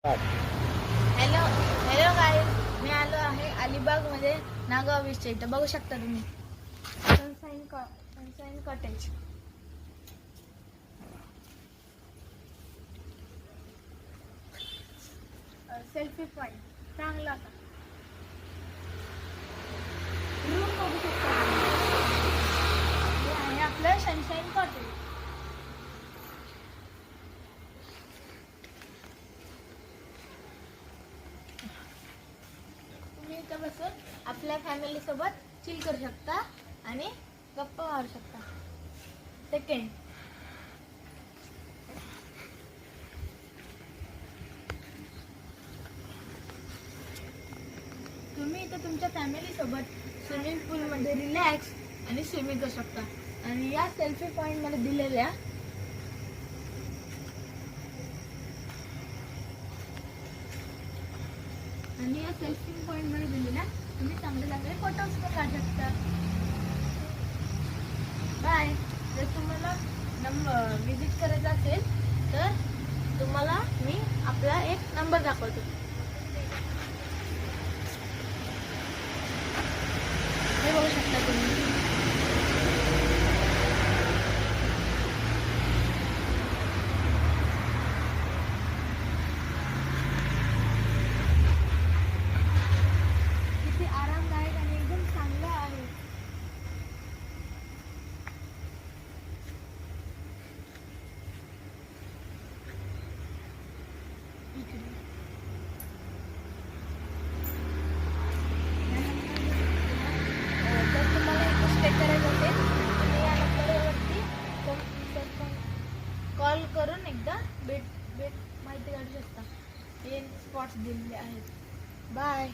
Hello hello guys, मी आलो आहे अलिबागमध्ये नागाव बीचच्या इथं. बघू शकता तुम्ही सनशाईन कॉटेज. सेल्फी पॉइंट चांगला का रूम बघू शकता तुम्ही. हे आहे आपलं सनशाईन कॉटेज. तुम्ही इथं बसून आपल्या फॅमिली सोबत चिल करू शकता आणि गप्पा मारू शकता. सेकंड, तुम्ही इथं तुमच्या फॅमिली सोबत स्विमिंग पूल मध्ये रिलॅक्स आणि स्विमिंग करू शकता. आणि या सेल्फी पॉइंट मध्ये दिलेल्या तुम्ही चांगले चांगले फोटोज पण काढू शकता. बाय. जर तुम्हाला विजिट करायचं असेल तर तुम्हाला मी आपला एक नंबर दाखवतो. हे बघू शकता तुम्ही. किती आरामदायक आणि एकदम चांगलं आहे. जर तुम्हाला इथे स्टे करायचं असेल तुम्ही या नंबरवरती कॉल करून एकदा भेट माहिती काढू शकता. हे स्पॉट्स दिलेले आहेत. बाय.